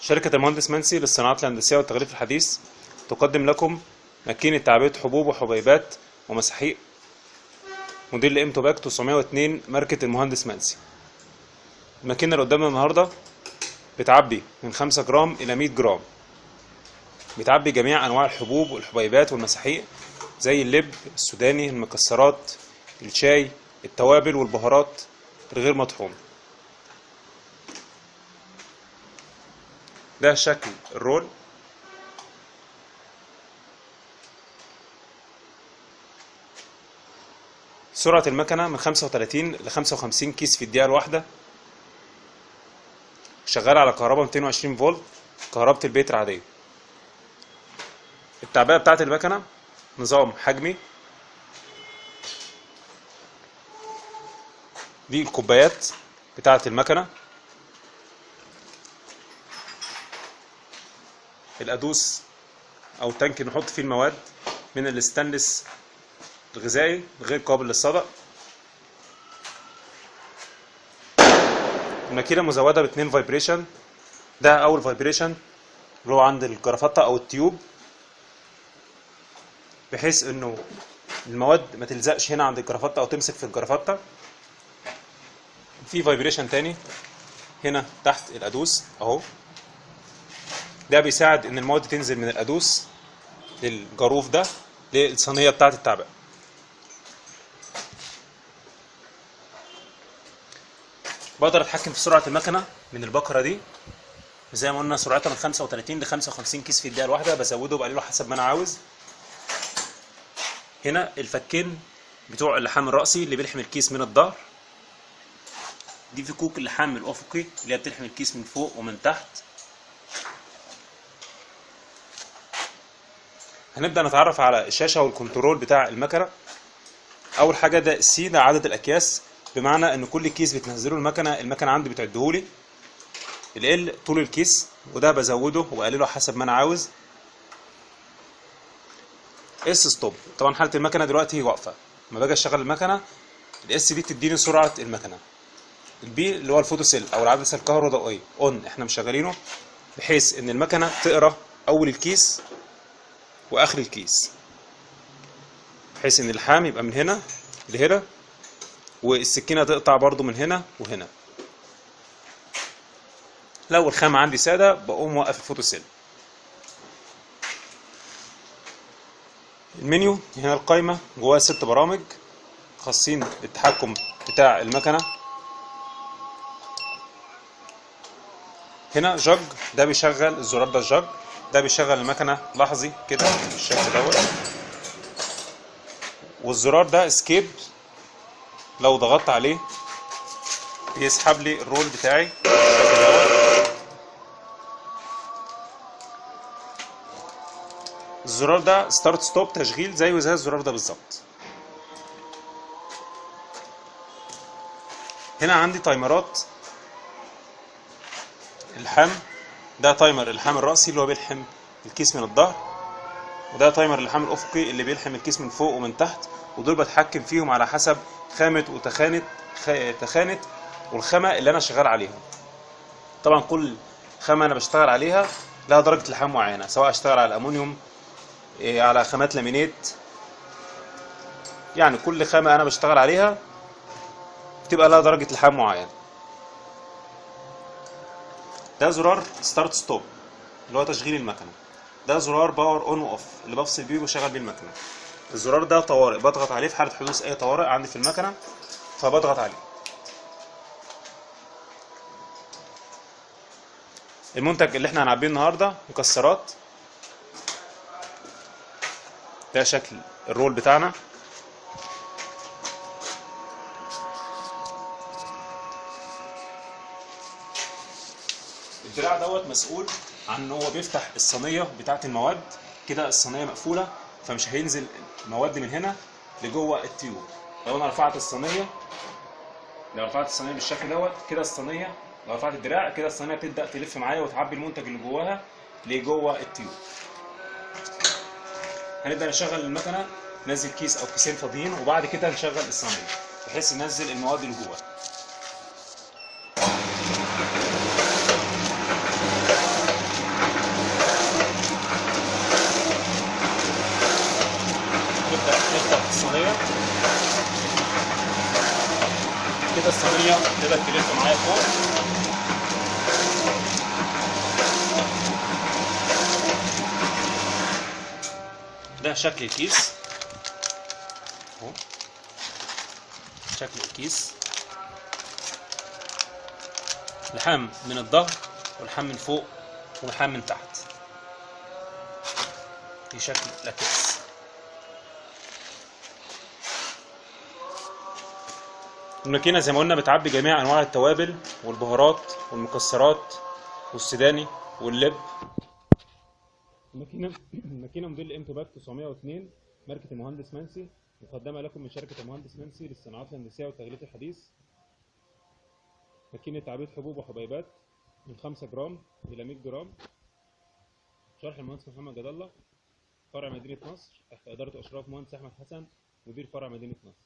شركة المهندس منسي للصناعات الهندسية والتغليف الحديث تقدم لكم ماكينة تعبئة حبوب وحبيبات ومساحيق موديل ام توباك 902 ماركة المهندس منسي. الماكينة اللي قدامنا النهاردة بتعبي من 5 جرام إلى 100 جرام، بتعبي جميع أنواع الحبوب والحبيبات والمساحيق زي اللب السوداني، المكسرات، الشاي، التوابل والبهارات الغير مطحونة. ده شكل الرول. سرعة المكنة من 35 ل 55 كيس في الدقيقة الواحدة، شغالة على كهرباء 220 فولت، كهرباء البيت العادية. التعبئة بتاعت المكنة نظام حجمي. دي الكوبايات بتاعت المكنة، القدوس او تانك نحط فيه المواد من الاستانلس الغذائي غير قابل للصدأ. الماكينة مزودة باتنين فايبريشن. ده اول فايبريشن اللي هو عند الجرافطة او التيوب، بحيث انه المواد ما تلزقش هنا عند الجرافطة او تمسك في الجرافطة. في فايبريشن تاني هنا تحت القدوس اهو، ده بيساعد ان المواد تنزل من القدوس للجاروف ده للصينية بتاعة التعبئة. بقدر اتحكم في سرعة المكنة من البكرة دي، زي ما قلنا سرعتها من 35 ل 55 كيس في الدقيقة الواحدة، بزوده وبقلله حسب ما انا عاوز. هنا الفكين بتوع اللحام الرأسي اللي بيلحم الكيس من الظهر. دي فكوك اللحام الأفقي اللي هي بتلحم الكيس من فوق ومن تحت. هنبدأ نتعرف على الشاشة والكنترول بتاع المكنة. أول حاجة ده السي، ده عدد الأكياس، بمعنى إن كل كيس بتنزله المكنة عندي بتعدهولي. ال طول الكيس، وده بزوده وبقلله حسب ما أنا عاوز. اس ستوب، طبعا حالة المكنة دلوقتي واقفة. لما باجي أشغل المكنة الاس دي تديني سرعة المكنة. البي اللي هو الفوتو سيل أو العدسة الكهروضوئية اون، احنا مشغلينه بحيث إن المكنة تقرا أول الكيس واخر الكيس، بحيث ان اللحام يبقى من هنا لهنا، والسكينه تقطع برضو من هنا وهنا. لو الخامه عندي ساده بقوم موقف الفوتو سيل. المنيو هنا القايمه جواها 6 برامج خاصين بالتحكم بتاع المكنه. هنا جاج، ده بيشغل الزرار، ده الجاج ده بيشغل المكنه لحظي كده بالشكل دوت. والزرار ده اسكيب، لو ضغطت عليه بيسحب لي الرول بتاعي بالشكل دوت. الزرار ده ستارت ستوب، تشغيل زيه زي الزرار ده بالظبط. هنا عندي تايمرات اللحام. ده تايمر اللحام الرأسي اللي هو بيلحم الكيس من الظهر، وده تايمر اللحام الأفقي اللي بيلحم الكيس من فوق ومن تحت. ودول بتحكم فيهم على حسب خامة وتخانة والخامة اللي أنا شغال عليها. طبعا كل خامة أنا بشتغل عليها لها درجة لحام معينة، سواء اشتغل على الألمونيوم، على خامات لامينيت، يعني كل خامة أنا بشتغل عليها بتبقى لها درجة لحام معينة. ده زرار ستارت ستوب اللي هو تشغيل المكنة. ده زرار باور اون واوف اللي بفصل بيه وبشغل بيه المكنة. الزرار ده طوارئ، بضغط عليه في حالة حدوث أي طوارئ عندي في المكنة، فبضغط عليه. المنتج اللي احنا هنعبيه النهارده مكسرات. ده شكل الرول بتاعنا. الدراع دوت مسؤول عن ان هو بيفتح الصينيه بتاعه المواد. كده الصينيه مقفوله، فمش هينزل مواد من هنا لجوه التيوب. لو انا رفعت الصينيه، بالشكل دوت كده الصينيه، لو رفعت الدراع كده الصينيه تبدا تلف معايا وتعبي المنتج اللي جواها لجوه التيوب. هنبدا نشغل المكنه، ننزل كيس او كيسين فاضيين، وبعد كده نشغل الصينيه بحيث ننزل المواد اللي جواها. صينيه تقدر تلف معايا فوق. ده شكل الكيس اهو، شكل الكيس. لحام من الظهر ولحام من فوق ولحام من تحت. في شكل لاكيتس. الماكينة زي ما قلنا بتعبي جميع انواع التوابل والبهارات والمكسرات والسوداني واللب. الماكينة موديل امتوباك 902 ماركة المهندس منسي، مقدمة لكم من شركة المهندس منسي للصناعات الهندسية والتغليف الحديث. ماكينة تعبئة حبوب وحبيبات من 5 جرام إلى 100 جرام. شرح المهندس محمد جد الله، فرع مدينة نصر، تحت إدارة وإشراف مهندس أحمد حسن، مدير فرع مدينة نصر.